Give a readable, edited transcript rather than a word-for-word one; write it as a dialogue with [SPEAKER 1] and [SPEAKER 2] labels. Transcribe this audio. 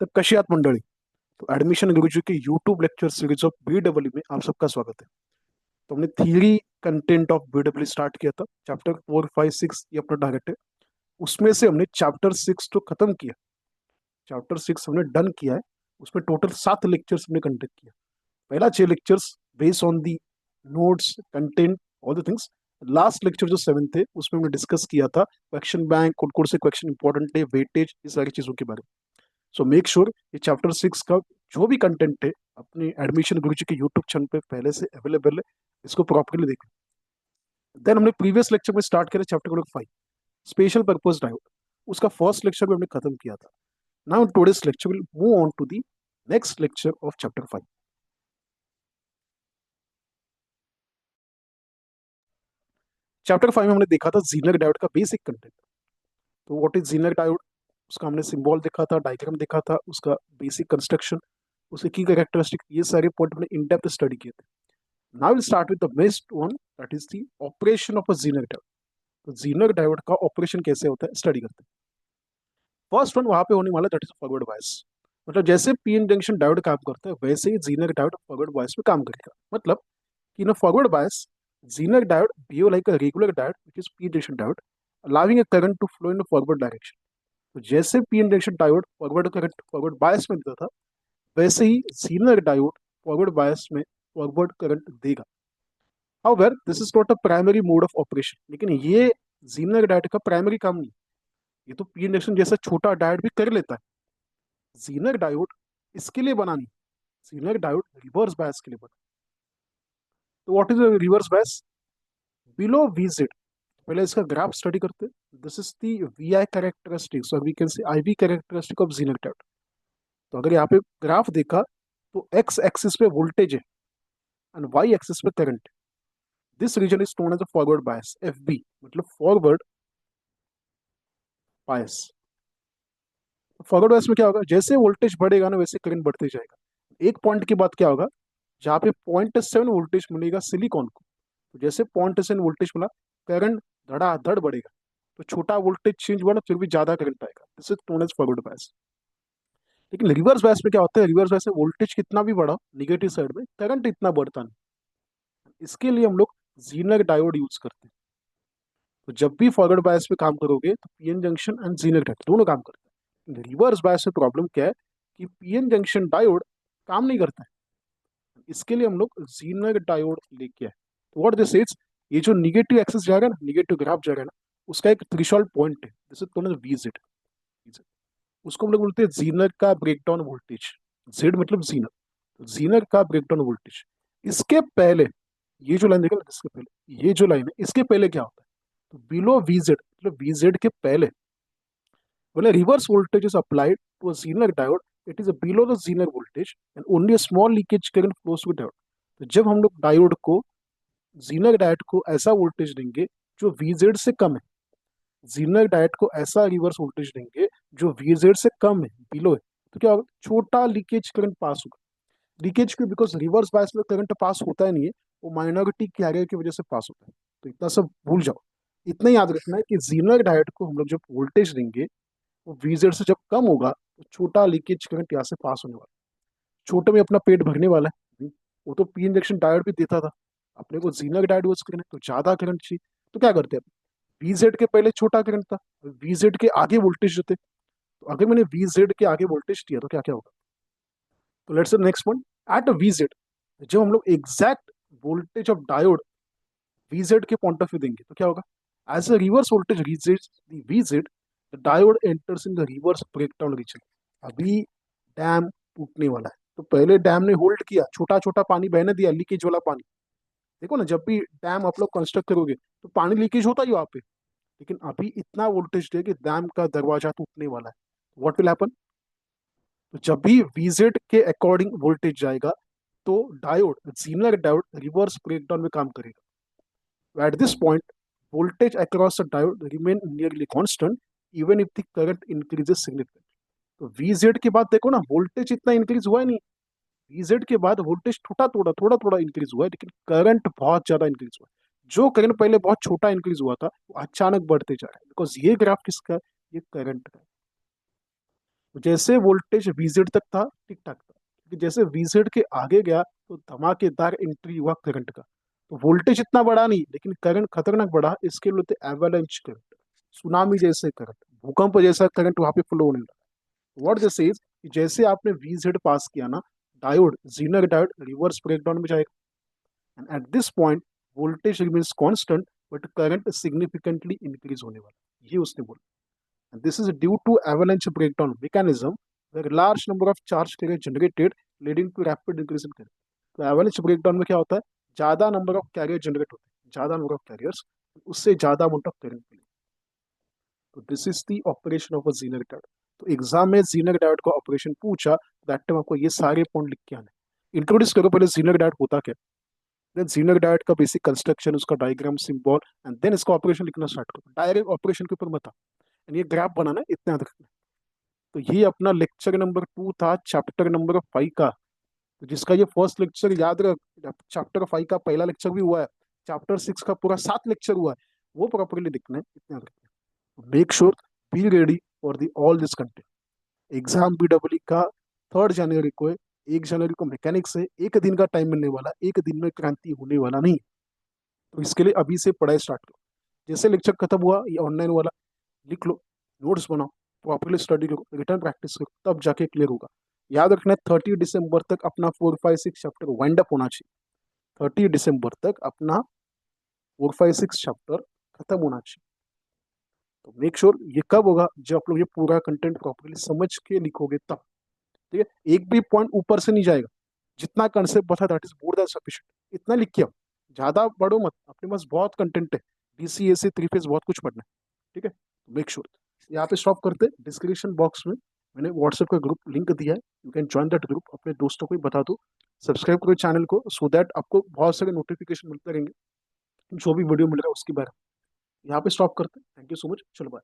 [SPEAKER 1] तर कशी आहात मंडळी? तो ऍडमिशन गुरुजी के YouTube lecture series of BW में आप सबका स्वागत है। तो हमने theory content of BW start किया था। चैप्टर 4, 5, 6 ये अपना टारगेट है। उसमें से हमने चैप्टर 6 तो खत्म किया। चैप्टर 6 हमने डन किया है। उसमें टोटल 7 लेक्चर्स हमने कंडक्ट किया। पहला 6 lectures based on the notes content all the things. Last lecture जो 7 थे उसमें हमने डिस्कस किया था क्वेश्चन बैंक, कौन कौन से क्वेश्चन इंपॉर्टेंट है, वेटेज, ये सारी चीजों के बारे में। सो मेक श्योर ये चैप्टर 6 का जो भी कंटेंट है अपने एडमिशन गुरुजी के यूट्यूब चैनल पे पहले से अवेलेबल है। इसको प्रॉपरली देखें। देन हमने प्रीवियस लेक्चर में स्टार्ट किया चैप्टर 5, स्पेशल पर्पस डायोड। उसका फर्स्ट लेक्चर भी हमने खत्म किया था। Now today's lecture will move on to the next lecture of chapter 5। Chapter 5 में हमने देखा था जीनर डायोड का बेसिक कंटेंट। तो व्हाट इज जीनर डायोड, उसका हमने सिंबल देखा था, डायग्राम देखा था, उसका बेसिक कंस्ट्रक्शन, उसके की कैरेक्टरिस्टिक, ये सारे पॉइंट हमने इन डेप्थ स्टडी किए थे। Now we'll start with the best one, that is the operation of a Zener diode. तो जीनर डायोड का ऑपरेशन कैसे होता है स्टडी करते हैं। फर्स्ट वन वहां पे होने वाला दैट इज फॉरवर्ड बायस। मतलब जैसे पीएन जंक्शन डायोड काम करता है वैसे ही जीनर डायोड फॉरवर्ड बायस में काम करेगा। मतलब कि in forward bias Zener diode behave like a regular diode which is P junction diode allowing a current to flow in a forward direction। तो जैसे PN junction diode forward current forward bias में देता था वैसे ही Zener diode forward bias में forward current देगा। However, this is not a primary mode of operation। लेकिन ये जीनर डायोड का प्राइमरी काम नहीं। ये तो पी इंडक्शन जैसा छोटा डायोड भी कर लेता है। जीनर डायोड इसके लिए बना नहीं। जीनर डायोड रिवर्स बायस के लिए बना। तो what is reverse bias? Below VZ. पहले इसका ग्राफ स्टडी करते हैं। This is the V I characteristics और we can say I V characteristic of Zener diode. तो अगर यहाँ पे ग्राफ देखा तो एक्स एक्सिस पे वोल्टेज है एंड वाई एक्सिस पे current. This region is known as a forward bias, F B, मतलब फॉरवर्ड बायस। फॉरवर्ड बायस में क्या होगा, जैसे वोल्टेज बढ़ेगा ना वैसे करंट बढ़ते जाएगा। एक पॉइंट के बाद क्या होगा, जहाँ पे 0.7 वोल्टेज मिलेगा सिलिकॉन को, तो जैसे 0.7 वोल्टेज मिला करंट धड़ाधड़ बढ़ेगा। तो छोटा वोल्टेज चेंज हुआ ना फिर भी ज्यादा करंट आएगा। This is known as forward bias. लेकिन रिवर्स बायस में क्या होता है, रिवर्स बायस में वोल्टेज कितना भी बढ़ा निगेटिव साइड में करंट इतना बढ़ता नहीं। इसके लिए हम लोग जीनर डायोड यूज करते हैं। तो जब भी फॉरवर्ड बायस पे काम करोगे तो PN junction and Zener diode दोनों काम करते हैं। रिवर्स बायस में प्रॉब्लम क्या है कि पीएन जंक्शन डायोड काम नहीं करता है। इसके लिए हम लोग जीनर डायोड लेके आए। तो व्हाट दिस इज, ये जो निगेटिव एक्सिस जाएगा ना, निगेटिव ग्राफ जाएगा ना, उसका एक थ्रेशोल्ड पॉइंट है, जैसे तो वीजेड। उसको हम लोग बोलते हैं जीनर का ब्रेकडाउन वोल्टेज। जेड मतलब जीनर, तो जीनर का ब्रेकडाउन वोल्टेज। इसके पहले ये जो लाइन देखा ना, इसके पहले ये जो लाइन है इसके पहले क्या होता है, तो बिलो वीजेड मतलब वीजेड के पहले when a reverse voltage is applied to a zener diode, it is below the zener voltage and only a small leakage current flows through diode। तो जब हम लोग डायोड को, जीनर डायोड को ऐसा वोल्टेज देंगे जो वीजेड से कम है, जीनर डायोड को ऐसा रिवर्स वोल्टेज देंगे जो वीजेड से कम है, बिलो है, तो क्या होगा, छोटा लीकेज करंट पास होगा। लीकेज क्यों? बिकॉज रिवर्स बायस में करंट पास होता ही नहीं है, वो माइनॉरिटी कैरियर की वजह से पास होता है। तो इतना सब भूल जाओ। इतना याद रखना है कि जीनर डायोड को हम लोग जब वोल्टेज देंगे वो वीजेड से जब कम होगा तो छोटा लीकेज करंट यहाँ से पास होने वाला है। छोटे में अपना पेट भरने वाला है। वो तो पी इंजेक्शन डायोड भी देता था, अपने को जीनर डायोड यूज करना है तो ज्यादा करंट चाहिए। तो क्या करते हैं, वीजेड के पहले छोटा करंट था, वीजेड के आगे वोल्टेज देते। तो अगर मैंने वीजेड के आगे वोल्टेज दिया तो क्या क्या होगा। तो let's next one, at VZ जब हम लोग exact voltage of diode VZ के पॉइंट ऑफ व्यू देंगे तो क्या होगा, as a reverse voltage reaches VZ the diode enters in the reverse breakdown region. अभी डैम टूटने वाला है, तो पहले डैम ने होल्ड किया, छोटा छोटा पानी बहने दिया, लीकेज वाला पानी। देखो ना, जब भी डैम आप लोग कंस्ट्रक्ट करोगे तो पानी लीकेज होता ही वहां पे। लेकिन अभी इतना वोल्टेज है कि डैम का दरवाजा टूटने वाला है। व्हाट विल हैपन, तो जब भी वीजेड के अकॉर्डिंग वोल्टेज जाएगा तो diode, Zener diode reverse breakdown में काम करेगा। At this point, voltage across the diode remain nearly constant even if the current increases significantly। तो VZ के बाद देखो ना, वोल्टेज इतना इंक्रीज हुआ है नहीं। VZ के बाद वोल्टेज थोड़ा थोड़ा इंक्रीज हुआ है, लेकिन करंट बहुत ज्यादा इंक्रीज हुआ है। जो करंट पहले बहुत छोटा इंक्रीज हुआ था वो अचानक बढ़ते जा रहा है, बिकॉज ये ग्राफ किसका है? ये करंट का है। तो जैसे वोल्टेज वीजेड तक था ठीक ठाक था, कि जैसे वीजेड के आगे गया तो धमाकेदार एंट्री हुआ करंट का। तो वोल्टेज इतना बड़ा नहीं लेकिन करंट खतरनाक बड़ा, इसके लिए होते एवलांच करंट, सुनामी जैसे करंट, भूकंप जैसा करंट वहां पे फ्लो होने लगा। व्हाट दिस इज, जैसे आपने वीजेड पास किया ना, diode Zener diode reverse breakdown में जाएगा, and at this point voltage remains constant but current significantly increase होने वाला, ये उसने बोला। And this is due to avalanche breakdown mechanism where large number of charge carrier generated leading to rapid increase in current. तो avalanche breakdown में क्या होता है, ज्यादा नंबर ऑफ कैरियर जनरेट होते हैं, ज्यादा नंबर ऑफ कैरियर्स, उससे ज्यादा अमाउंट ऑफ करंट मिले। तो this is the operation of a Zener diode. तो एग्जाम में जीनर डायोड का ऑपरेशन पूछा, दैट टाइम आपको ये सारे पॉइंट लिख के आने। इंट्रोड्यूस करो पहले जीनर डायोड होता क्या, देन जीनर डायोड का बेसिक कंस्ट्रक्शन, उसका डायग्राम सिंबल, एंड देन इसका ऑपरेशन लिखना स्टार्ट करो। डायरेक्ट ऑपरेशन के ऊपर मत आओ, ये ग्राफ बनाना है, इतना याद रखना। तो ये अपना लेक्चर नंबर 2 था चैप्टर नंबर 5 का। तो जिसका ये फर्स्ट लेक्चर याद रख, चैप्टर 5 का पहला लेक्चर भी हुआ है, चैप्टर 6 का पूरा 7 लेक्चर हुआ है, वो प्रॉपरली लिखना है, इतना रखना। Make sure be ready for the all this content. Exam BW का 3 जनवरी को है, 1 जनवरी को मैकेनिक्स है, एक दिन का टाइम मिलने वाला, एक दिन में क्रांति होने वाला नहीं। तो इसके लिए अभी से पढ़ाई स्टार्ट करो। जैसे लेक्चर खत्म हुआ ये ऑनलाइन वाला, लिख लो, नोट्स बनाओ, प्रॉपरली स्टडी करो, रिटर्न प्रैक्टिस करो, तब जाके क्लियर होगा। याद रखना है 30 दिसंबर तक अपना 4, 5, 6 चैप्टर वाइंड अप होना चाहिए। 30 दिसंबर तक अपना 4, 5, 6 चैप्टर खत्म होना चाहिए। तो मेक श्योर ये कब होगा, जब आप लोग ये पूरा कंटेंट प्रॉपरली समझ के लिखोगे तब। ठीक है, एक भी पॉइंट ऊपर से नहीं जाएगा, जितना कंसेप्ट बता that is more than sufficient, इतना लिख के आओ, ज्यादा पढ़ो मत, अपने पास बहुत कंटेंट है, डीसीएससी 3 फेज बहुत कुछ पढ़ना है। ठीक है, मेक श्योर। यहाँ पे स्टॉप करते, डिस्क्रिप्शन बॉक्स में मैंने व्हाट्सएप का ग्रुप लिंक दिया है, you can join that group, अपने दोस्तों को भी बता दो, सब्सक्राइब करो चैनल को, सो दैट आपको बहुत सारे नोटिफिकेशन मिलते रहेंगे जो भी वीडियो मिलेगा उसके बारे में। यहाँ पे स्टॉप करते हैं, थैंक यू सो मच, चलो बाय।